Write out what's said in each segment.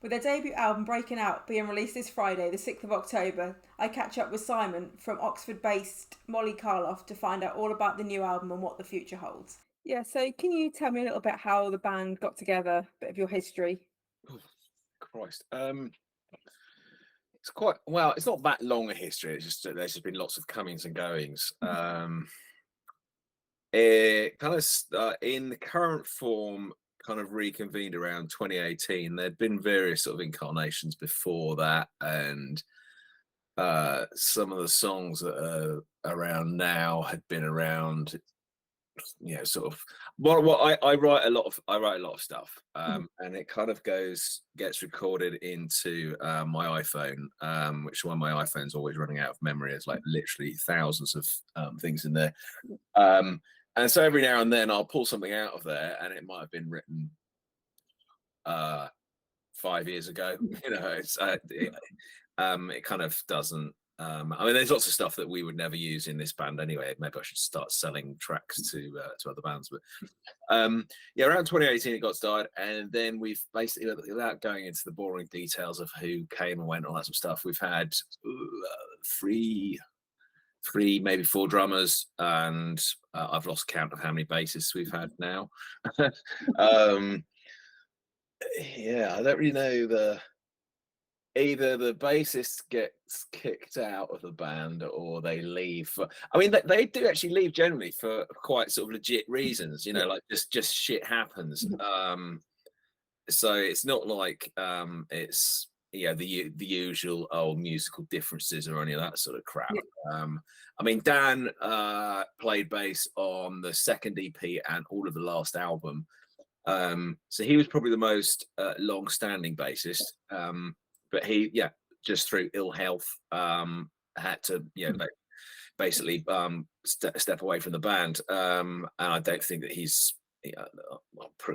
With their debut album Breaking Out being released this Friday, the 6th of October, I catch up with Simon from Oxford-based Molly Karloff to find out all about the new album and what the future holds. Yeah, so can you tell me a little bit how the band got together, a bit of your history? Oh, Christ. It's quite well. It's not that long a history. It's just there's just been lots of comings and goings. It kind of in the current form, kind of reconvened around 2018. There'd been various sort of incarnations before that, and some of the songs that are around now had been around, sort of what I write a lot of. I write a lot of stuff, and it kind of gets recorded into my iPhone, which one my iPhone's always running out of memory. It's like literally thousands of things in there. And so every now and then I'll pull something out of there, and it might have been written 5 years ago. It kind of doesn't. I mean, there's lots of stuff that we would never use in this band anyway. Maybe I should start selling tracks to other bands. But around 2018 it got started, and then we've basically, without going into the boring details of who came and went, all that sort of stuff, we've had three, maybe four drummers, and I've lost count of how many bassists we've had now. I don't really know. Either the bassist gets kicked out of the band or they leave. They do actually leave generally for quite sort of legit reasons, like just shit happens. So it's not like it's the usual musical differences or any of that sort of crap. Dan played bass on the second EP and all of the last album. So he was probably the most long-standing bassist. But he, just through ill health, had to, basically step away from the band. And I don't think that he's.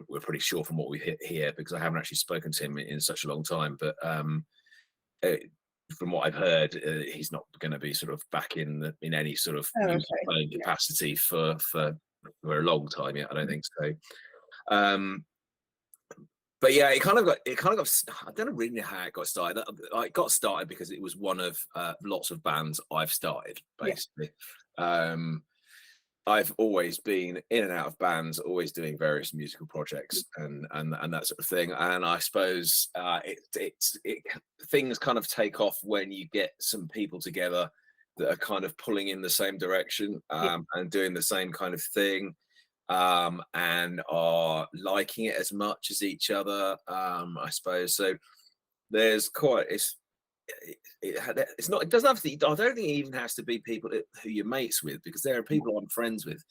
We're pretty sure from what we hear, because I haven't actually spoken to him in such a long time. But from what I've heard, he's not going to be sort of back in any sort of playing capacity for a long time yet. I don't think so. But it kind of got. I don't really know how it got started. It got started because it was one of lots of bands I've started. Basically, I've always been in and out of bands, always doing various musical projects and that sort of thing. And I suppose things kind of take off when you get some people together that are kind of pulling in the same direction and doing the same kind of thing. And are liking it as much as each other, I suppose. So there's quite it's not. It doesn't have to. I don't think it even has to be people who you're mates with, because there are people I'm friends with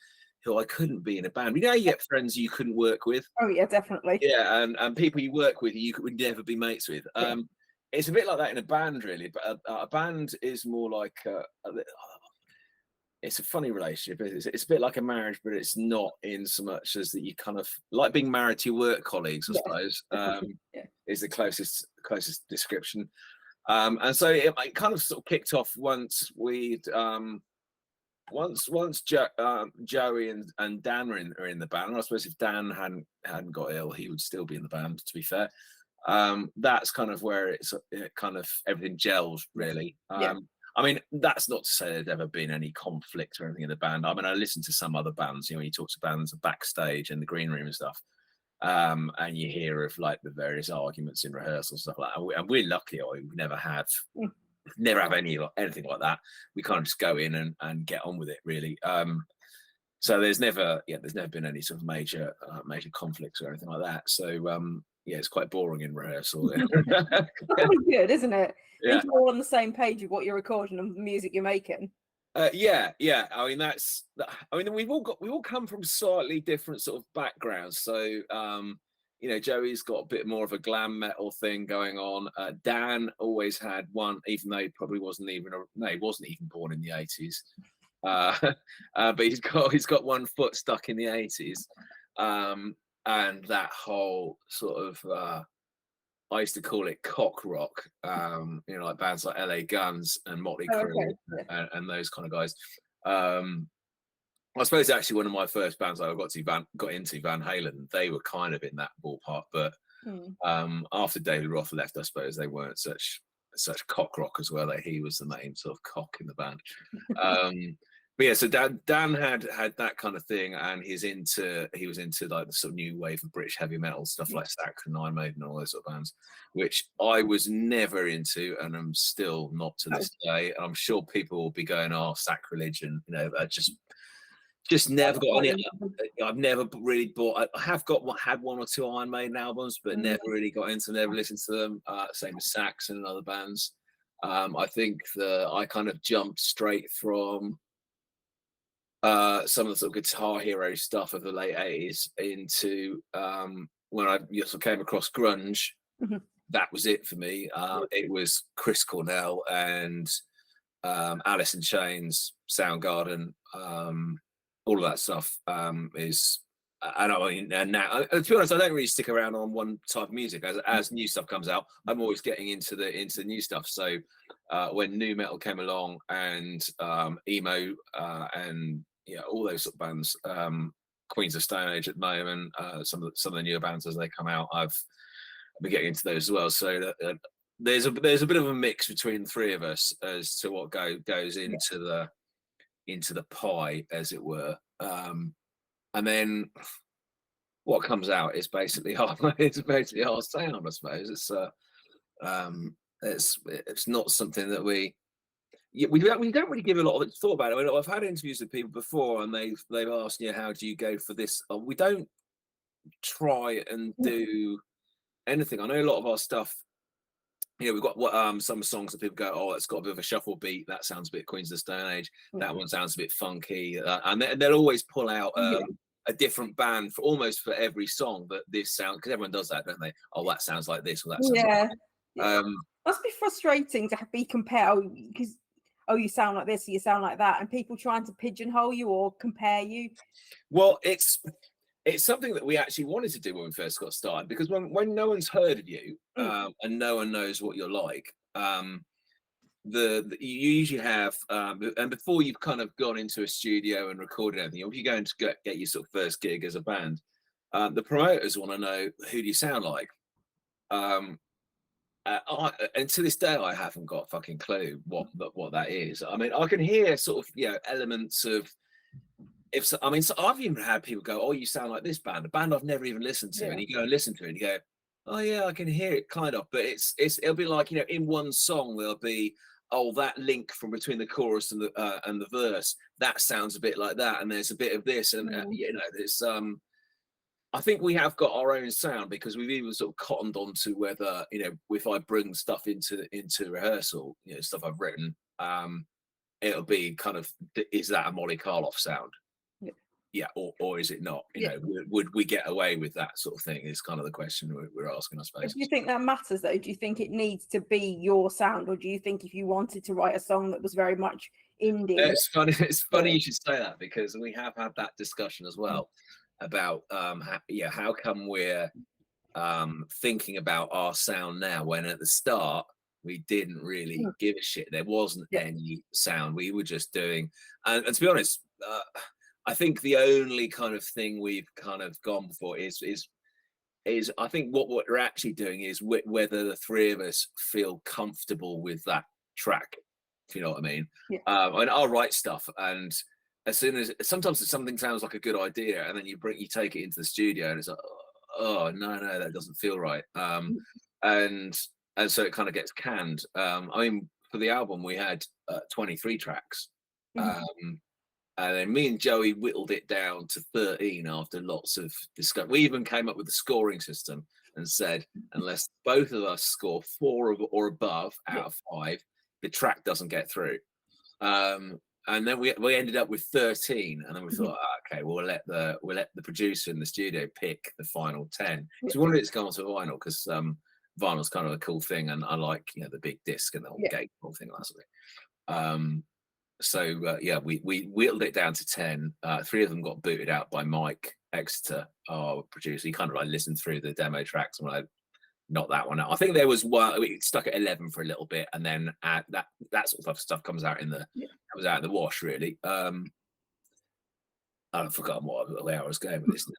who I couldn't be in a band. You get friends you couldn't work with. Oh yeah, definitely. Yeah, and people you work with you would never be mates with. It's a bit like that in a band, really. But a band is more like it's a funny relationship. It's a bit like a marriage, but it's not in so much as that you kind of like being married to your work colleagues, I suppose, is the closest description. And so it kind of sort of kicked off once we'd once Joey and Dan are in the band. And I suppose if Dan hadn't got ill, he would still be in the band, to be fair. That's kind of where it kind of everything gelled, really. That's not to say there's ever been any conflict or anything in the band. I listen to some other bands, you talk to bands backstage in the green room and stuff, and you hear of like the various arguments in rehearsals, stuff like that. And we're lucky, we never have anything like that. We kind of just go in and get on with it, really. So there's never been any sort of major conflicts or anything like that. So it's quite boring in rehearsal. That's good, isn't it? Yeah. You're all on the same page with what you're recording and the music you're making. We've all come from slightly different sort of backgrounds. So Joey's got a bit more of a glam metal thing going on. Dan always had one, even though he probably wasn't even born in the 80s. But he's got one foot stuck in the 80s. And that whole sort of I used to call it cock rock, like bands like LA Guns and Motley Crue and those kind of guys. I suppose actually one of my first bands I got into, Van Halen, they were kind of in that ballpark, but Mm. After David Roth left, I suppose they weren't such cock rockers, were they? He was the main sort of cock in the band. But yeah, so Dan had that kind of thing, and he was into like the sort of new wave of British heavy metal stuff, like Saxon and Iron Maiden and all those sort of bands, which I was never into, and I'm still not to this day. And I'm sure people will be going, "Oh, sacrilege," and I just never got any. I've never really bought. I have had one or two Iron Maiden albums, but never really got into them, never listened to them. Same as Saxon and other bands. I think I kind of jumped straight from some of the sort of Guitar Hero stuff of the late 80s into when I came across grunge. That was it for me. It was Chris Cornell and Alice in Chains, Soundgarden, all of that stuff is. And I mean, and now, to be honest, I don't really stick around on one type of music. As new stuff comes out, I'm always getting into the new stuff. So when new metal came along and emo and all those sort of bands, Queens of Stone Age at the moment, some of the newer bands as they come out, I've been getting into those as well. So there's a bit of a mix between the three of us as to what goes into the pie, as it were. And then what comes out is basically our sound, I suppose. It's not something that we don't really give a lot of thought about it. I mean, I've had interviews with people before, and they've asked, how do you go for this? We don't try and do anything. I know a lot of our stuff. We've got some songs that people go, "Oh, it's got a bit of a shuffle beat. That sounds a bit Queens of the Stone Age. That one sounds a bit funky," and they'll always pull out a different band for every song. But this sound, because everyone does that, don't they? Oh, that sounds like this, or that sounds like that. Must be frustrating to be compared because you sound like this, or you sound like that, and people trying to pigeonhole you or compare you. Well, it's something that we actually wanted to do when we first got started, because when no one's heard of you and no one knows what you're like, you usually have and before you've kind of gone into a studio and recorded everything, if you're going to get your sort of first gig as a band, the promoters want to know, who do you sound like? And to this day, I haven't got a fucking clue what that is. I mean, I can hear sort of elements of. So I've even had people go, "Oh, you sound like this band," a band I've never even listened to, and you go and listen to it, and you go, "Oh yeah, I can hear it kind of," but it'll be like in one song there'll be, "Oh, that link from between the chorus and the verse, that sounds a bit like that, and there's a bit of this," and there's I think we have got our own sound, because we've even sort of cottoned on to whether if I bring stuff into rehearsal, stuff I've written, it'll be kind of, is that a Molly Karloff sound? Or is it not? Would we get away with that sort of thing? Is kind of the question we're asking, I suppose. Do you think that matters though? Do you think it needs to be your sound, or do you think if you wanted to write a song that was very much indie? It's funny you should say that, because we have had that discussion as well about how come we're thinking about our sound now, when at the start we didn't really give a shit. There wasn't any sound. We were just doing, and to be honest, I think the only kind of thing we've kind of gone for is I think what we're actually doing is whether the three of us feel comfortable with that track, if you know what I mean. And I'll write stuff, and as soon as sometimes something sounds like a good idea, and then you take it into the studio, and it's like, oh no, that doesn't feel right. And so it kind of gets canned. I mean, for the album we had 23 tracks. And then me and Joey whittled it down to 13 after lots of discussion. We even came up with a scoring system and said, unless both of us score 4 or above out of 5, the track doesn't get through. And then we ended up with 13, and then we thought, okay, we'll let the producer in the studio pick the final 10. So we wanted it to go onto vinyl, because vinyl's kind of a cool thing, and I like the big disc and the whole gatefold thing, that sort of thing. So we whittled it down to 10. 3 of them got booted out by Mike Exeter, our producer. He kind of like listened through the demo tracks and like, not that one out. I think there was one we stuck at 11 for a little bit, and then that sort of stuff comes out in the wash, really. I've forgotten where I was going with this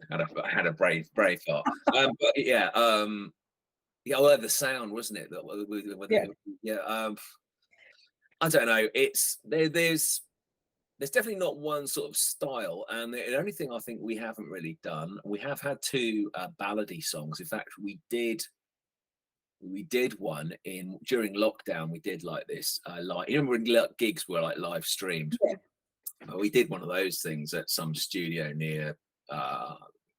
now. had a brave heart. But yeah, well, the sound, wasn't it? That when Yeah. yeah, I don't know. It's there's definitely not one sort of style, and the only thing I think we haven't really done, we have had two ballady songs. In fact, we did one in during lockdown. We did like this, like you remember when gigs were like live streamed. Yeah. We did one of those things at some studio near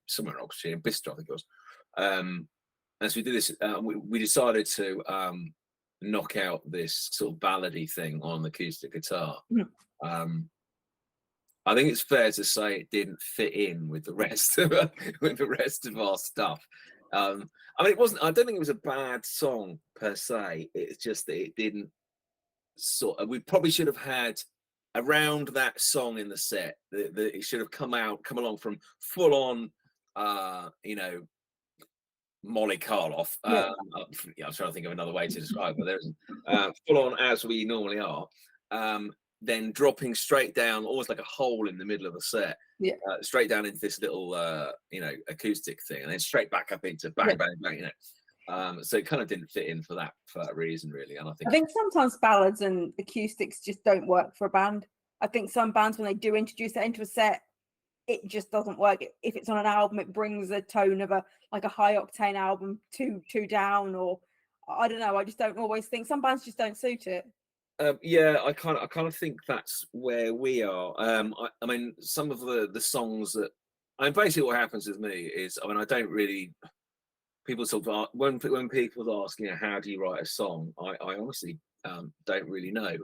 somewhere in Oxford, in Bicester, I think it was. As we did this, we decided to knock out this sort of ballady thing on the acoustic guitar. Mhm. I think it's fair to say it didn't fit in with the rest of our stuff. I mean, it wasn't. I don't think it was a bad song per se. It's just that it didn't sort of. We probably should have had around that song in the set. It should have come along from full on, Molly Karloff. Yeah. Yeah, I'm trying to think of another way to describe, but there isn't. Full on as we normally are. Then dropping straight down, almost like a hole in the middle of the set, Yeah. straight down into this little, acoustic thing, and then straight back up into bang, Yeah. bang, bang. So it kind of didn't fit in for that reason, really. And I I think sometimes ballads and acoustics just don't work for a band. I think some bands, when they do introduce that into a set, it just doesn't work. If it's on an album, it brings a tone of a high octane album too down, or I don't know. I just don't always think some bands just don't suit it. Yeah, I kind of think that's where we are. I mean, some of the songs that, I mean, basically what happens with me is, I mean, I don't really. People talk about when people ask, how do you write a song? I honestly don't really know.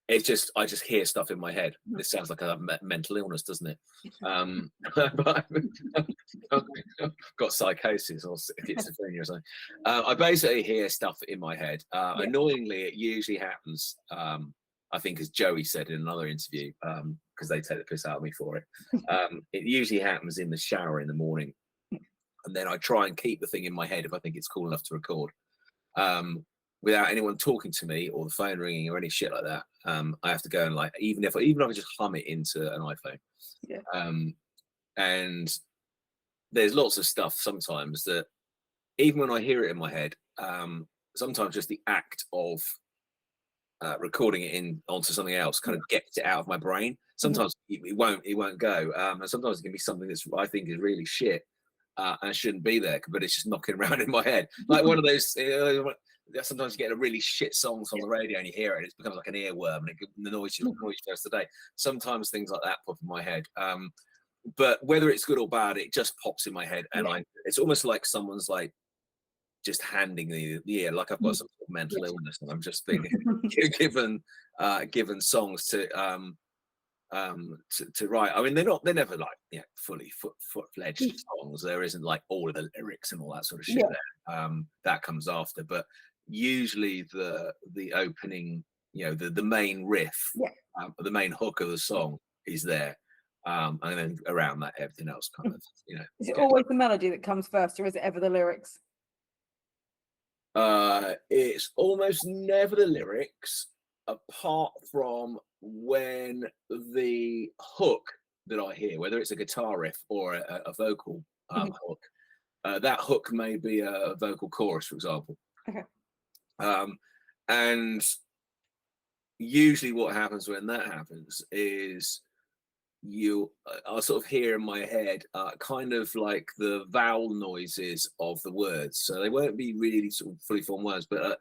It's just I just hear stuff in my head. This sounds like a mental illness, doesn't it? But I've got psychosis or schizophrenia or something. I basically hear stuff in my head. Annoyingly, it usually happens. I think, as Joey said in another interview, because they take the piss out of me for it. It usually happens in the shower in the morning, and then I try and keep the thing in my head if I think it's cool enough to record. Without anyone talking to me or the phone ringing or any shit like that. I have to go and even if I just hum it into an iPhone. Yeah. And there's lots of stuff sometimes that even when I hear it in my head, sometimes just the act of recording it in onto something else kind of gets it out of my brain. Sometimes it won't go. And sometimes it can be something that's I think is really shit and shouldn't be there, but it's just knocking around in my head. Like one of those. Sometimes you get a really shit songs on the radio and you hear it, and it becomes like an earworm, and the noise goes today. Sometimes things like that pop in my head. But whether it's good or bad, it just pops in my head, and it's almost like someone's like just handing the ear, like I've got some sort of mental illness, and I'm just being given songs to write. I mean, they're never like fully fledged songs. There isn't like all of the lyrics and all that sort of shit there. That comes after, but usually the opening, the main riff, the main hook of the song is there, and then around that everything else kind of Is it always the melody that comes first, or is it ever the lyrics? It's almost never the lyrics, apart from when the hook that I hear, whether it's a guitar riff or a vocal hook, that hook may be a vocal chorus, for example. Okay. And usually what happens when that happens is I'll sort of hear in my head kind of like the vowel noises of the words. So they won't be really sort of fully formed words, but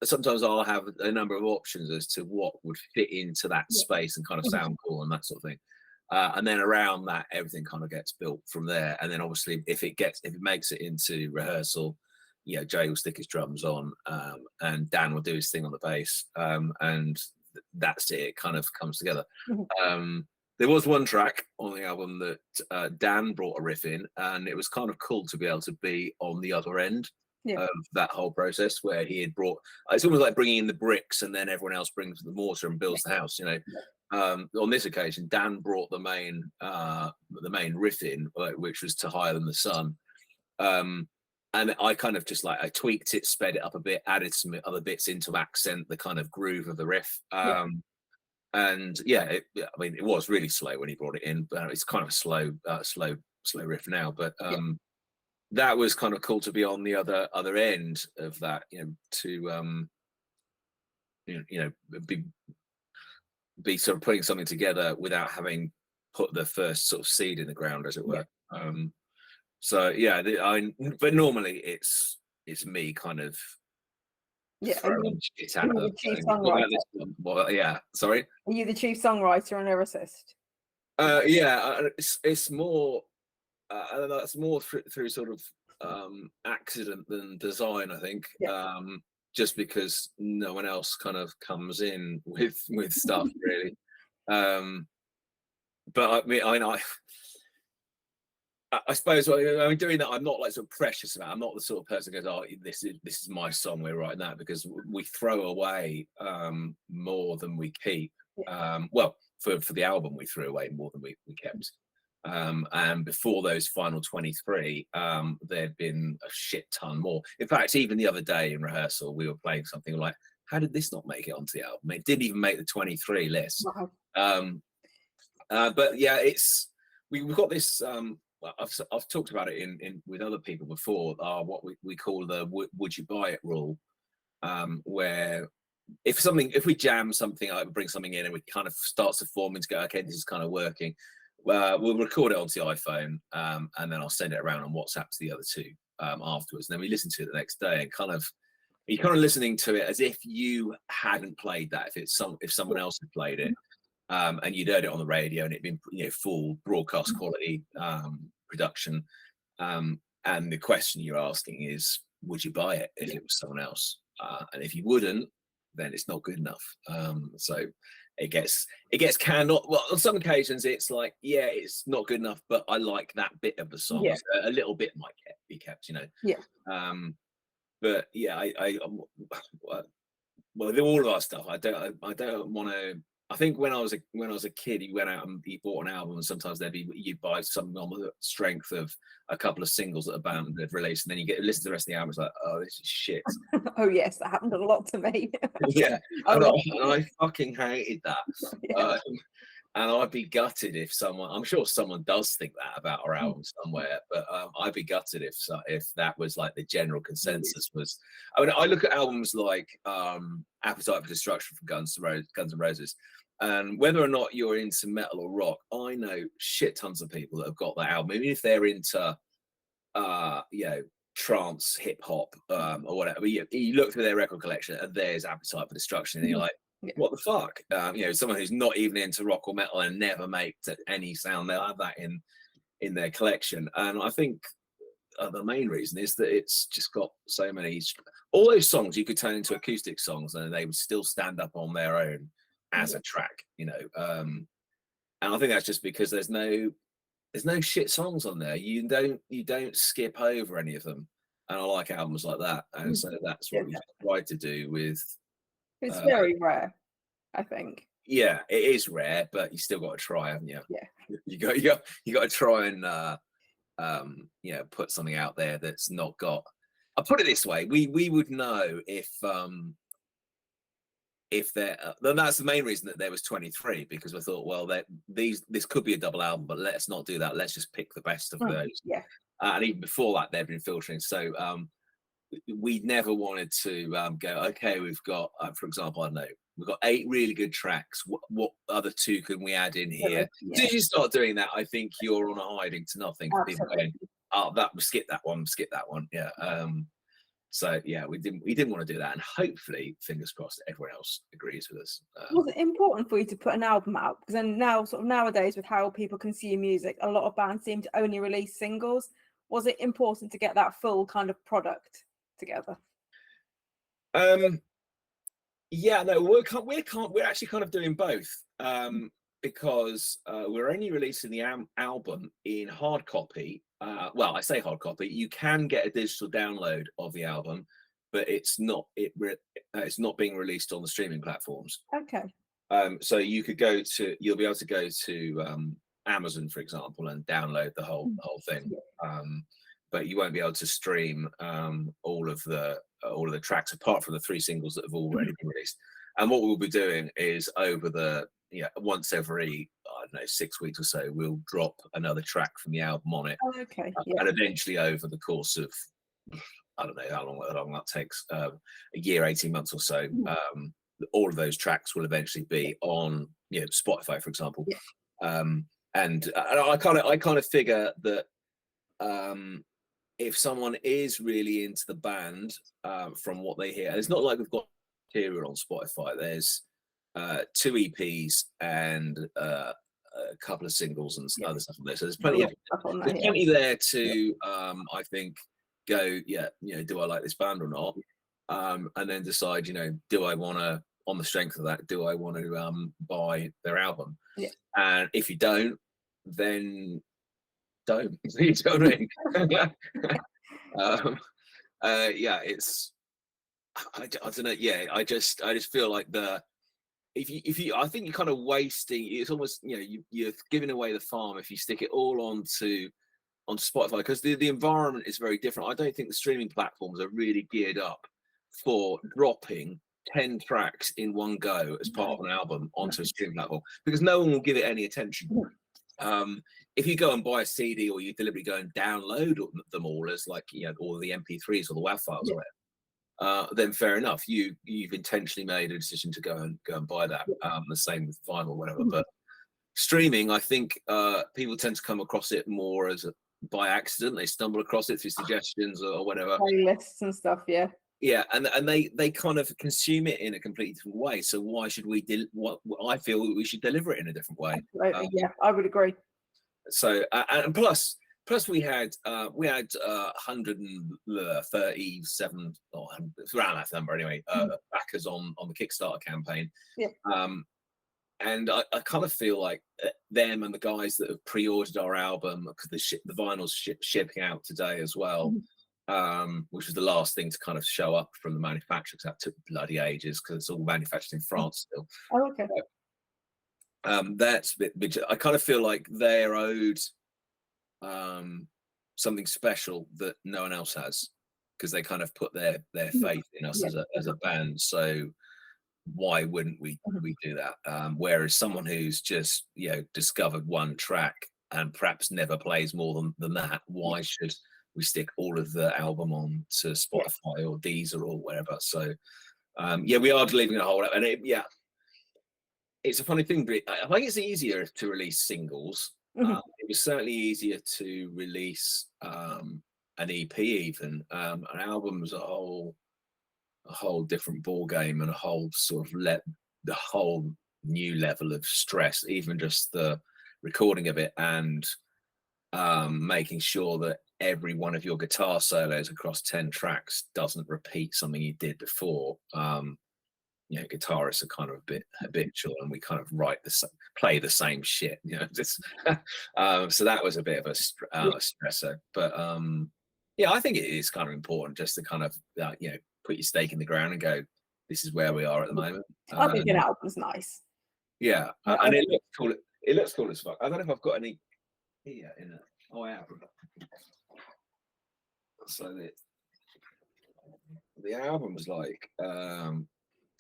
sometimes I'll have a number of options as to what would fit into that space and kind of sound cool and that sort of thing. And then around that, everything kind of gets built from there. And then obviously if it makes it into rehearsal, Jay will stick his drums on, and Dan will do his thing on the bass. And that's it. It kind of comes together. There was one track on the album that Dan brought a riff in, and it was kind of cool to be able to be on the other end of that whole process, where he had brought. It's almost like bringing in the bricks, and then everyone else brings the mortar and builds the house. On this occasion, Dan brought the main riff in, which was "To Higher Than the Sun," and I kind of just I tweaked it, sped it up a bit, added some other bits in to accent the kind of groove of the riff. And I mean, it was really slow when he brought it in, but it's kind of a slow slow riff now, but Yeah. that was kind of cool to be on the other end of that, to you know be sort of putting something together without having put the first sort of seed in the ground, as it Yeah. were. So yeah, but normally it's me kind of Yeah. throwing shit Are at you them. the chief Saying, what about songwriter? this one? Well, yeah, sorry. Are you the chief songwriter and lyricist? Yeah, it's more. I don't know, that's more through sort of accident than design, I think. Yeah. Just because no one else kind of comes in with stuff really. Um, but I mean, I suppose I mean doing that, I'm not like sort of precious about it. I'm not the sort of person who goes, "Oh, this is my song. We're writing that," because we throw away more than we keep. Yeah. Well, for the album, we threw away more than we kept. And before those final 23, there'd been a shit ton more. In fact, even the other day in rehearsal, we were playing something like, "How did this not make it onto the album? It didn't even make the 23 list." Wow. But yeah, we've got this. Well, I've talked about it in with other people before. What we call the "would you buy it" rule, where if we jam something, like bring something in, and we kind of starts to form into go, okay, this is kind of working. We'll record it onto the iPhone, and then I'll send it around on WhatsApp to the other two afterwards. And then we listen to it the next day, and you're kind of listening to it as if you hadn't played that. If someone else had played it, and you'd heard it on the radio, and it'd been full broadcast quality production. And the question you're asking is, would you buy it if it was someone else? And if you wouldn't, then it's not good enough. So it gets canned. Well, on some occasions, it's like, yeah, it's not good enough, but I like that bit of the song. Yeah. So a little bit might be kept, Yeah. But yeah, well, with all of our stuff, I don't want to. I think when I was a kid, you went out and you bought an album, and sometimes you buy something on the strength of a couple of singles that a band had released, and then you get to listen to the rest of the album. It's like, oh, this is shit. Oh yes, that happened a lot to me. Yeah, Oh, and I fucking hated that. yeah. And I'd be gutted if someone. I'm sure someone does think that about our album somewhere, but I'd be gutted if that was like the general consensus was. I mean, I look at albums like Appetite for Destruction from Guns N' Roses, and whether or not you're into metal or rock, I know shit tons of people that have got that album, even if they're into trance, hip hop, or whatever. You look through their record collection, and there's Appetite for Destruction, and you're like, Yeah. what the fuck? Someone who's not even into rock or metal and never makes any sound, they'll have that in their collection. And I think the main reason is that it's just got so many. All those songs you could turn into acoustic songs, and they would still stand up on their own as a track. And I think that's just because there's no shit songs on there. You don't skip over any of them. And I like albums like that. And so that's what we tried to do with. It's very rare, I think. Yeah, it is rare, but you still got to try, haven't you? Yeah. You got to try and put something out there that's not got. I'll put it this way: we would know if there. Then that's the main reason that there was 23, because I thought, well, this could be a double album, but let's not do that. Let's just pick the best of those. Yeah. And even before that, they've been filtering. So we never wanted to go, okay, we've got, for example, I don't know, we've got 8 really good tracks. What other 2 can we add in here? Yeah. As soon as you start doing that, I think you're on a hiding to nothing. People going, oh, skip that one. Yeah. So yeah, we didn't want to do that, and hopefully, fingers crossed, everyone else agrees with us. Was it important for you to put an album out? Because then now, sort of nowadays, with how people consume music, a lot of bands seem to only release singles. Was it important to get that full kind of product together? Yeah, no, we're actually kind of doing both, because we're only releasing the album in hard copy. Well, I say hard copy. You can get a digital download of the album, but it's not being released on the streaming platforms. Okay. So you'll be able to go to Amazon, for example, and download the whole thing. But you won't be able to stream all of the tracks apart from the 3 singles that have already been released. And what we'll be doing is over once every don't know, 6 weeks or so, we'll drop another track from the album on it, Oh, okay. Yeah. and eventually over the course of, I don't know how long that takes, a year, 18 months or so, all of those tracks will eventually be on, Spotify, for example. Yeah. And I kind of figure that if someone is really into the band, from what they hear, and it's not like we've got material on Spotify. There's 2 EPs and a couple of singles and other stuff on there. So there's plenty there to, I think, go, do I like this band or not? And then decide, do I want to, on the strength of that, do I want to buy their album? Yeah. And if you don't, then don't. You know what I mean? It's, I don't know. Yeah, I just feel like if you, I think you're kind of wasting. It's almost, you're giving away the farm if you stick it all on Spotify, because the environment is very different. I don't think the streaming platforms are really geared up for dropping 10 tracks in one go as part of an album onto a streaming platform, because no one will give it any attention. If you go and buy a CD, or you deliberately go and download them all as all the MP3s or the WAV files, or whatever, then fair enough. You've intentionally made a decision to go and buy that. The same with vinyl, whatever. But streaming, I think people tend to come across it more as by accident. They stumble across it through suggestions or whatever, playlists and stuff. Yeah, and they kind of consume it in a completely different way. So why should we? I feel we should deliver it in a different way. Yeah, I would agree. So and plus we had 137 or around that number anyway, backers on the Kickstarter campaign. Yeah. And I kind of feel like them and the guys that have pre-ordered our album, because the vinyl's shipping out today as well. Which was the last thing to kind of show up from the manufacturer, because that took bloody ages, because it's all manufactured in France still. Oh, okay. That's a bit. I kind of feel like they're owed something special that no one else has, because they kind of put their faith in us as a band. So why wouldn't we do that? Whereas someone who's just discovered one track and perhaps never plays more than that, why should we stick all of the album on to Spotify or Deezer or wherever? So we are delivering a whole lot, and it's a funny thing, but I think it's easier to release singles. It was certainly easier to release an EP even. An album was a whole different ball game, and a whole sort of the whole new level of stress, even just the recording of it, and making sure that every one of your guitar solos across 10 tracks doesn't repeat something you did before. Guitarists are kind of a bit habitual, and we kind of play the same shit, just so that was a bit of a stressor. But I think it is kind of important just to kind of put your stake in the ground and go, this is where we are at the moment. I think an album's nice. Yeah, and it looks cool. It looks cool as fuck. I don't know if I've got any here in it. Oh, I have. So the album's like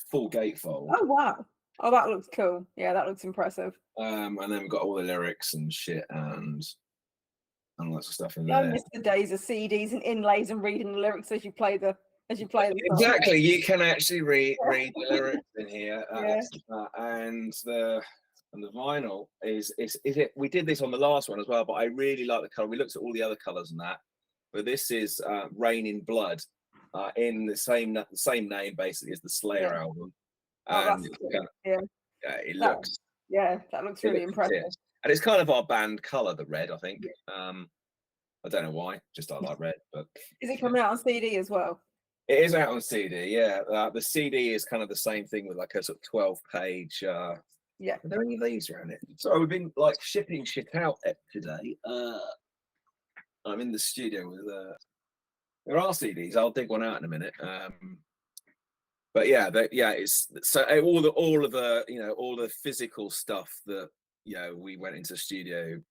full gatefold. Oh wow! Oh, that looks cool. Yeah, that looks impressive. And then we've got all the lyrics and shit and lots of stuff in there. there. I miss the days of CDs and inlays and reading the lyrics as you play the song. Exactly, you can actually read the lyrics in here, and the vinyl is it. We did this on the last one as well, but I really like the color. We looked at all the other colors and that, but this is Rain in Blood, in the same name basically as the Slayer album. And it looks that looks really impressive. And it's kind of our band color, the red, I think. I don't know why, just I like red. But is it coming out on CD as well? It is out on CD, yeah. The CD is kind of the same thing, with like a sort of 12-page. Are there any of these around it? So we've been like shipping shit out today. I'm in the studio with there are CDs. I'll dig one out in a minute. But it's so all of the physical stuff that we went into the studio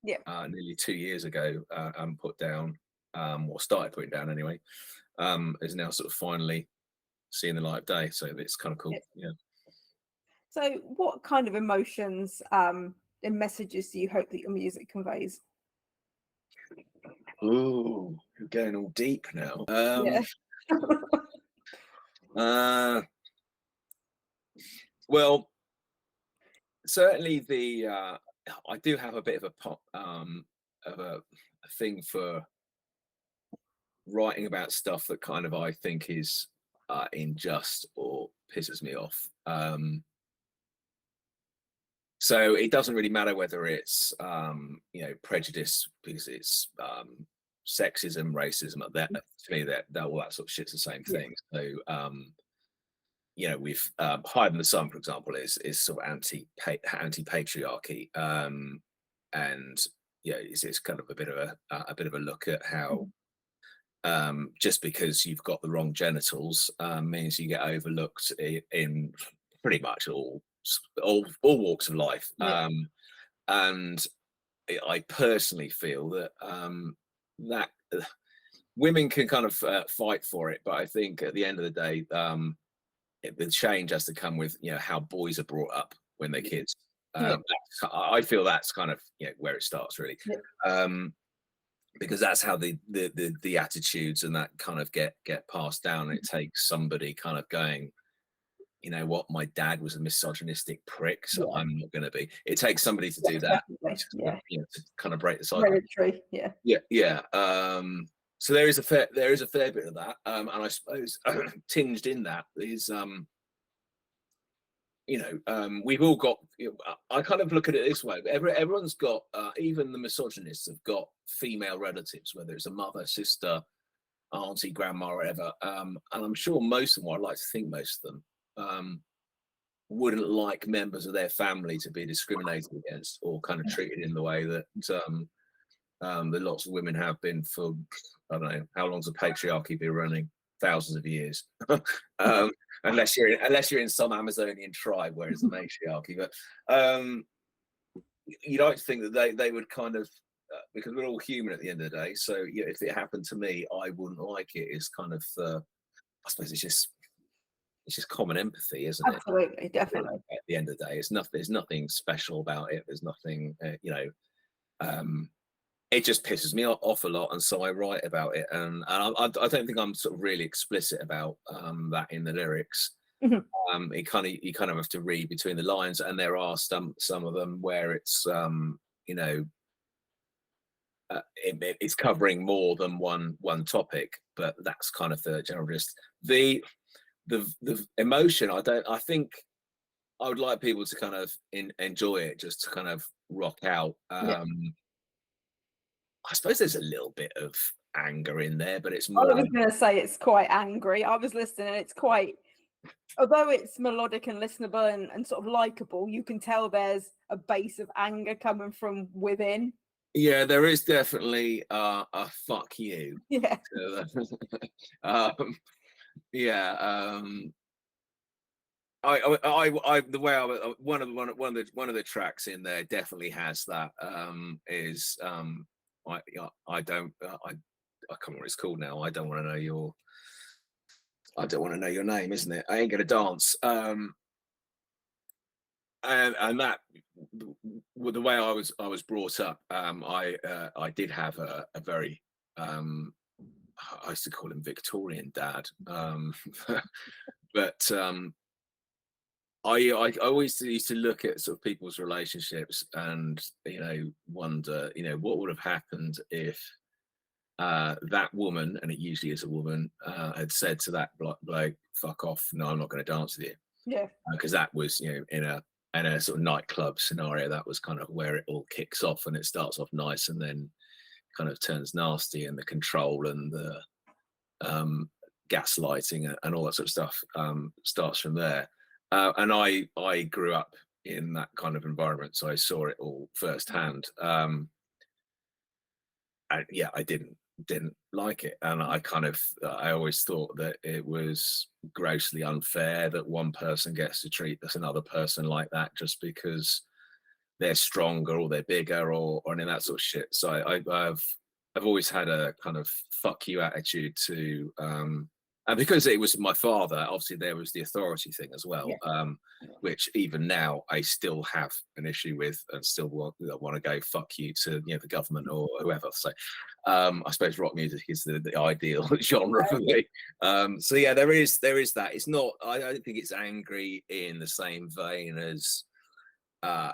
nearly 2 years ago and put down, or started putting down anyway, is now sort of finally seeing the light of day. So it's kind of cool. Yeah. So what kind of emotions messages do you hope that your music conveys? Ooh, you're going all deep now. Yeah. Uh, well, certainly I do have a bit of a of a thing for writing about stuff that kind of I think is unjust or pisses me off. So it doesn't really matter whether it's prejudice because it's sexism, racism. That to me, that all that sort of shit's the same Yeah. thing. So we've Hide in the Sun, for example, is sort of anti patriarchy, and it's kind of a bit of a look at how Mhm. just because you've got the wrong genitals means you get overlooked in pretty much all walks of life. Yeah. And I personally feel that that women can kind of fight for it, but I think at the end of the day, the change has to come with how boys are brought up when they're kids. Yeah. I feel that's kind of where it starts really. Yeah. Um, because that's how the attitudes and that kind of get passed down. And it takes somebody kind of going, you know what, my dad was a misogynistic prick, so Yeah. I'm not going to be. It takes somebody to do Yes, that, definitely. Yeah. to kind of break the cycle. Hereditary. Yeah. Yeah, yeah. So there is a fair bit of that, and I suppose tinged in that is we've all got. I kind of look at it this way: everyone's got, even the misogynists have got female relatives, whether it's a mother, sister, auntie, grandma, or whatever. And I'm sure most of them, or I'd like to think most of them, wouldn't like members of their family to be discriminated against or kind of treated in the way that that lots of women have been for, I don't know, how long's the patriarchy been running? Thousands of years. Unless you're in some Amazonian tribe where it's the matriarchy. But you'd like to think that they would kind of, because we're all human at the end of the day. So if it happened to me, I wouldn't like it. It's kind of, I suppose it's just common empathy, isn't it? Absolutely. Definitely. At the end of the day, it's nothing. There's nothing special about it. There's nothing, it just pisses me off a lot, and so I write about it. And I don't think I'm sort of really explicit about that in the lyrics. Mhm. You kind of have to read between the lines, and there are some of them where it's it's covering more than one topic, but that's kind of the general gist. The emotion, I think I would like people to kind of enjoy it, just to kind of rock out. Yeah. I suppose there's a little bit of anger in there, but it's I more. was going to say it's quite angry. I was listening and it's quite, although it's melodic and listenable and sort of likable, you can tell there's a base of anger coming from within. Yeah, there is definitely a fuck you. Yeah. um, yeah. The way one of the tracks in there definitely has that. Is I don't I can't remember what it's called now. I don't want to know your name, isn't it? I ain't gonna dance. And that, the way I was brought up, I did have a very I used to call him Victorian dad, but I always used to look at sort of people's relationships and wonder what would have happened if that woman, and it usually is a woman, had said to that bloke, "Fuck off! No, I'm not going to dance with you," Yeah. because that was in a sort of nightclub scenario. That was kind of where it all kicks off, and it starts off nice, and then kind of turns nasty, and the control and the gaslighting and all that sort of stuff starts from there. And I grew up in that kind of environment, so I saw it all firsthand. And yeah, I didn't like it, and I always thought that it was grossly unfair that one person gets to treat another person like that just because they're stronger or they're bigger or any of that sort of shit. So I've always had a kind of fuck you attitude to And because it was my father, obviously there was the authority thing as well, Yeah. which even now I still have an issue with, and still want to go fuck you to the government or whoever. So I suppose rock music is the ideal genre for me. So yeah, there is that. It's not. I don't think it's angry in the same vein as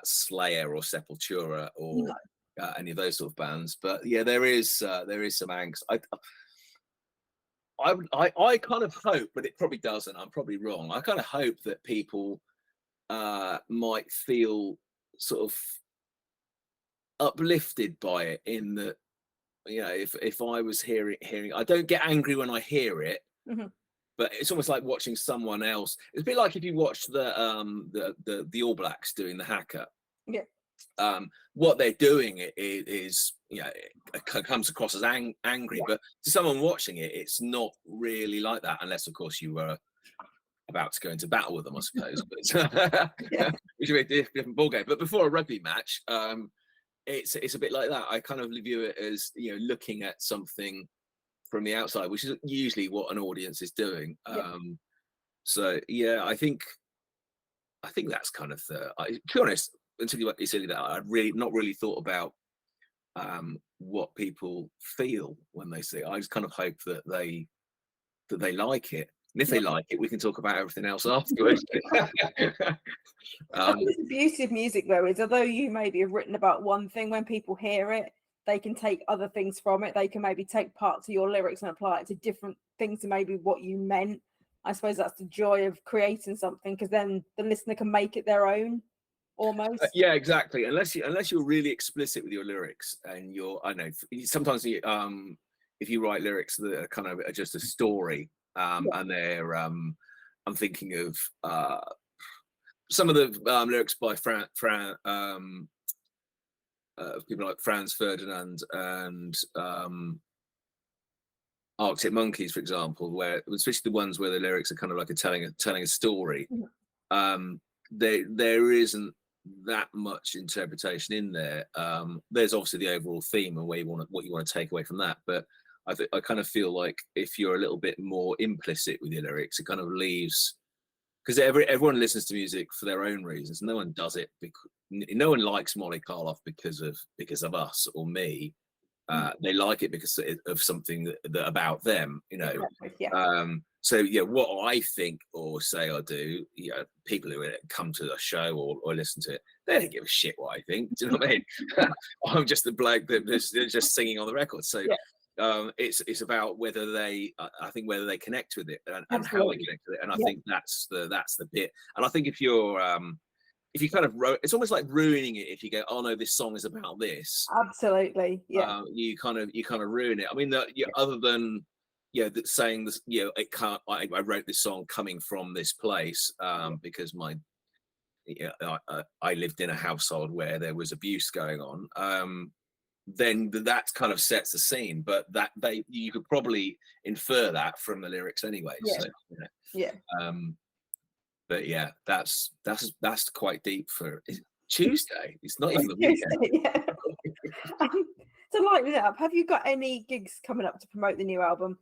Slayer or Sepultura or any of those sort of bands. But yeah, there is some angst. I kind of hope, but it probably doesn't. I'm probably wrong. I kind of hope that people might feel sort of uplifted by it. In that, if I was hearing, I don't get angry when I hear it, but it's almost like watching someone else. It's a bit like if you watch the All Blacks doing the haka. Yeah. What they're doing is it comes across as angry, but to someone watching it, it's not really like that, unless of course you were about to go into battle with them, I suppose. But which would be a different ballgame. But before a rugby match, it's a bit like that. I kind of view it as looking at something from the outside, which is usually what an audience is doing. So yeah, I think that's kind of to be honest, until you said that, I'd really not really thought about what people feel when they see it. I just kind of hope that they like it, and if they like it, we can talk about everything else afterwards. The beauty of music, though, is although you maybe have written about one thing, when people hear it, they can take other things from it. They can maybe take parts of your lyrics and apply it to different things to maybe what you meant. I suppose that's the joy of creating something, because then the listener can make it their own. Almost. Yeah, exactly. Unless you're really explicit with your lyrics, and I know sometimes if you write lyrics that are kind of just a story, and they're I'm thinking of some of the lyrics by people like Franz Ferdinand and Arctic Monkeys, for example, where especially the ones where the lyrics are kind of like telling a story. There isn't that much interpretation in there. There's obviously the overall theme and what you want to take away from that, but I kind of feel like if you're a little bit more implicit with your lyrics, it kind of leaves, because everyone listens to music for their own reasons. No one does it because no one likes Molly Karloff because of us or me. They like it because of something that about them, So yeah, what I think or say or do, people who come to a show or listen to it, they don't give a shit what I think. Do you know what I mean? I'm just the bloke that's just singing on the record. So it's about whether they connect with it and how they connect with it. And I think that's the bit. And I think if you kind of it's almost like ruining it if you go, oh no, this song is about this. Absolutely, yeah. You kind of ruin it. I mean, other than that saying this, it can't. I wrote this song coming from this place because I lived in a household where there was abuse going on. Then that kind of sets the scene, but you could probably infer that from the lyrics anyway. Yeah. But yeah, that's quite deep for Tuesday. It's not even the weekend. To lighten it up, have you got any gigs coming up to promote the new album?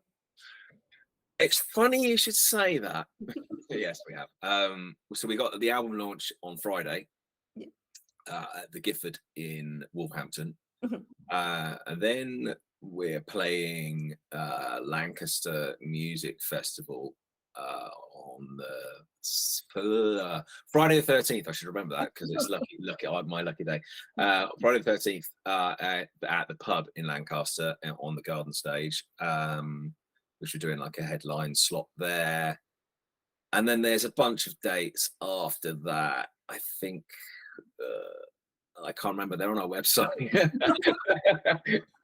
It's funny you should say that. Yes, we have. So we got the album launch on Friday at the Gifford in Wolverhampton. And then we're playing Lancaster Music Festival on the Friday the 13th. I should remember that because it's my lucky day. Friday the 13th at the pub in Lancaster on the Garden Stage, which we're doing like a headline slot there. And then there's a bunch of dates after that. I think I can't remember. They're on our website.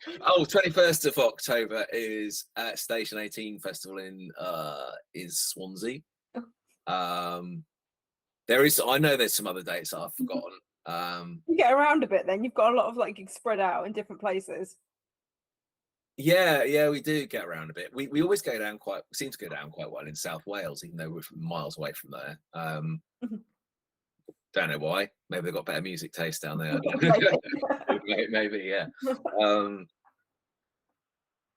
21st of October is at Station 18 Festival in Swansea. I know there's some other dates I've forgotten. You get around a bit then. You've got a lot of like spread out in different places. Yeah, we do get around a bit. We always seem to go down quite well in South Wales, even though we're miles away from there. Don't know why. Maybe they've got better music taste down there. Maybe, yeah.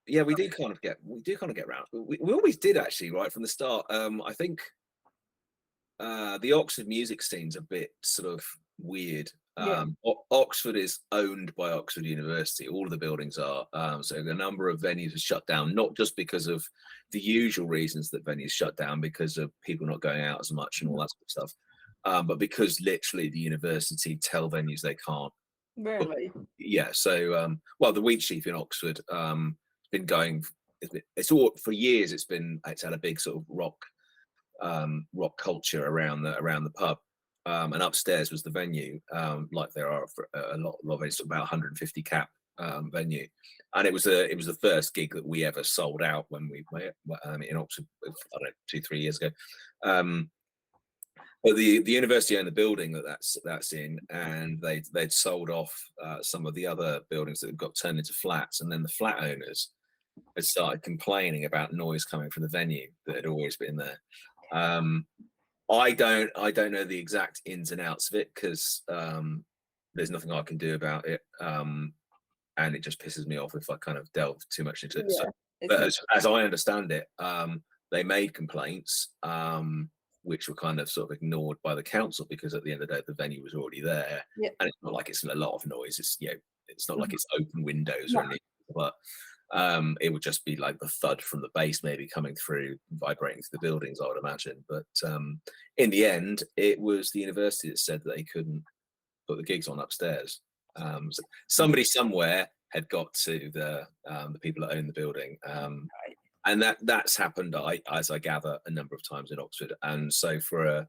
yeah, we do kind of get round. We always did actually, right from the start. I think the Oxford music scene's a bit sort of weird. Yeah, Oxford is owned by Oxford University. All of the buildings are. So a number of venues are shut down, not just because of the usual reasons that venues shut down, because of people not going out as much and all that sort of stuff, but because literally the university tell venues they can't. really. Yeah. So, well, the Wheat Sheaf in Oxford been going. It's all for years. It's had a big sort of rock culture around the pub, and upstairs was the venue, like there are for a lot of it's about 150 cap venue, and it was the first gig that we ever sold out when we were in Oxford. I don't know, 2-3 years ago. But the university owned the building that's in, and they'd sold off some of the other buildings that had got turned into flats, and then the flat owners had started complaining about noise coming from the venue that had always been there. I don't know the exact ins and outs of it, because there's nothing I can do about it, and it just pisses me off if I kind of delve too much into it. So, Yeah, it's but not. as I understand it, they made complaints, which were kind of sort of ignored by the council, because at the end of the day, the venue was already there, Yeah, and it's not like it's a lot of noise. It's it's not like mhm. it's open windows or No, anything, but it would just be like the thud from the bass maybe coming through, vibrating through the buildings, I would imagine. But in the end, it was the university that said that they couldn't put the gigs on upstairs. So somebody somewhere had got to the people that own the building, right. and that's happened, as I gather, a number of times in Oxford. And so for a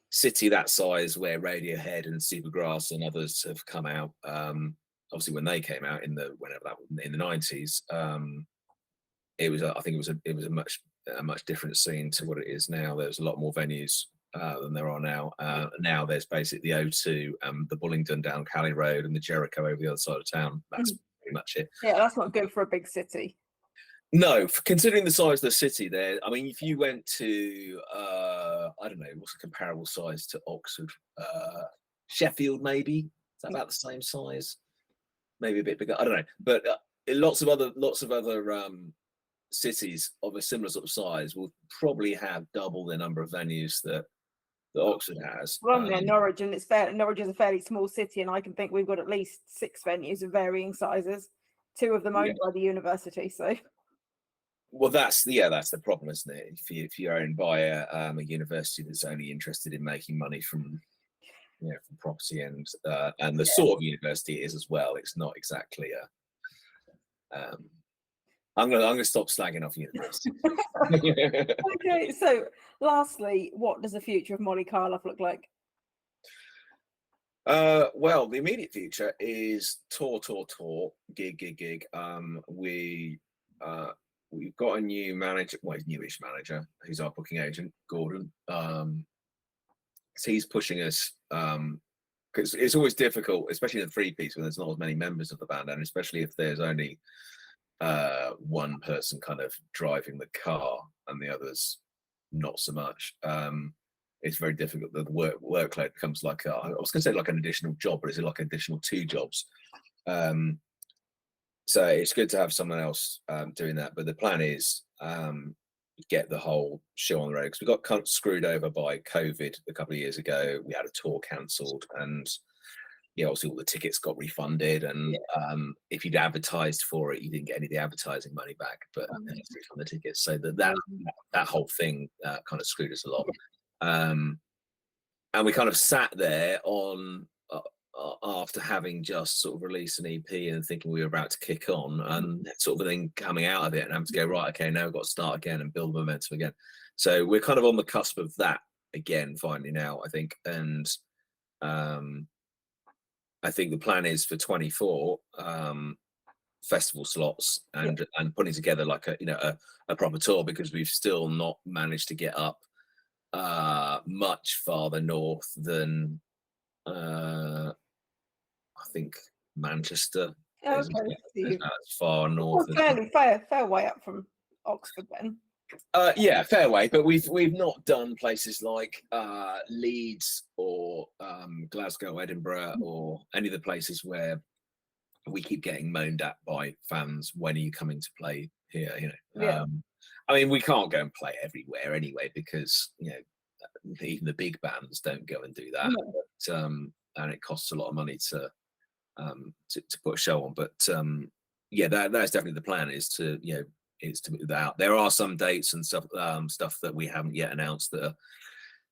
city that size, where Radiohead and Supergrass and others have come out, obviously when they came out in the 90s, it was I think it was a much different scene to what it is now. There's a lot more venues than there are now. Now there's basically the O2, the Bullingdon down Cally Road, and the Jericho over the other side of town. That's Mhm. pretty much it. Yeah, that's not good for a big city. No, considering the size of the city there, I mean, if you went to, I don't know, what's a comparable size to Oxford? Sheffield, maybe? Is that about the same size? Maybe a bit bigger. I don't know. But lots of other cities of a similar sort of size will probably have double the number of venues that Oxford has. Well, I'm near Norwich, and it's fair. Norwich is a fairly small city, and I can think we've got at least 6 venues of varying sizes, 2 of them Yeah. owned by the university. So, Well, that's the problem, isn't it? If you're owned by a university that's only interested in making money from from property, and the yeah. sort of university it is as well. It's not exactly a. I'm gonna stop slagging off universities. Okay, so lastly, what does the future of Molly Karloff look like? Well, the immediate future is tour, gig, gig, gig. We've got a new manager, well, newish manager, who's our booking agent, Gordon. So he's pushing us, because it's always difficult, especially in the three piece when there's not as many members of the band, and especially if there's only one person kind of driving the car and the others not so much. It's very difficult. The workload becomes like I was going to say like an additional job, but is it like an additional 2 jobs? So it's good to have someone else doing that. But the plan is get the whole show on the road, because we got kind of screwed over by COVID a couple of years ago. We had a tour cancelled, and obviously all the tickets got refunded, and Yeah. if you'd advertised for it, you didn't get any of the advertising money back, but they had to refund the tickets. So that whole thing kind of screwed us a lot. And we kind of sat there on after having just sort of released an EP and thinking we were about to kick on, and sort of then coming out of it and having to go, right, okay, now we've got to start again and build momentum again. So we're kind of on the cusp of that again, finally now, I think. And I think the plan is for 24 festival slots, and putting together like a proper tour, because we've still not managed to get up much farther north than I think Manchester is Okay, so as far north well, as. fairly fair way up from Oxford then. Yeah, fair way, but we've not done places like Leeds or Glasgow, Edinburgh, or any of the places where we keep getting moaned at by fans. When are you coming to play here? Yeah. I mean, we can't go and play everywhere anyway because even the big bands don't go and do that. No. And it costs a lot of money to put a show on. But yeah, that's definitely the plan. Is to move that out. There are some dates and stuff that we haven't yet announced that are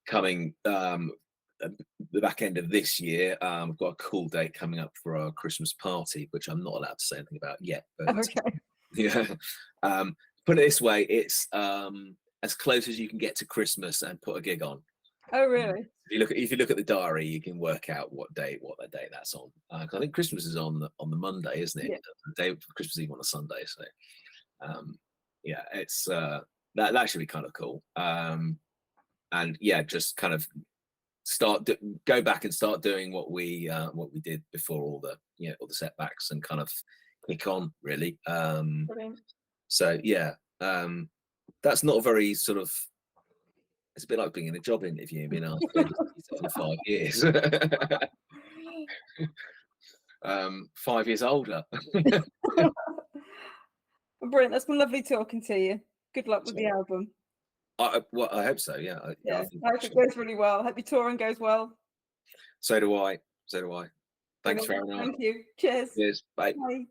coming the back end of this year. We've got a cool date coming up for our Christmas party, which I'm not allowed to say anything about yet. But Okay. yeah, put it this way: it's as close as you can get to Christmas and put a gig on. Oh, Um, really? if you look at the diary, you can work out what day that's on. 'Cause I think Christmas is on the Monday, isn't it? Yeah. The day Christmas Eve on a Sunday. So yeah, it's that should be kind of cool. And yeah, just kind of go back and start doing what we did before all the setbacks and kind of kick on really. Brilliant. So yeah, that's not a very sort of. It's a bit like being in a job interview, being asked where do you see yourself in 5 years. 5 years older. Brilliant. That's been lovely talking to you. Good luck with So, the album. I hope so. Yeah, I Yeah. think I hope it goes really well. Hope your touring goes well. so do I. So do I. Thanks for Brilliant. having me on. Thank you. Cheers. Cheers. Bye. Bye.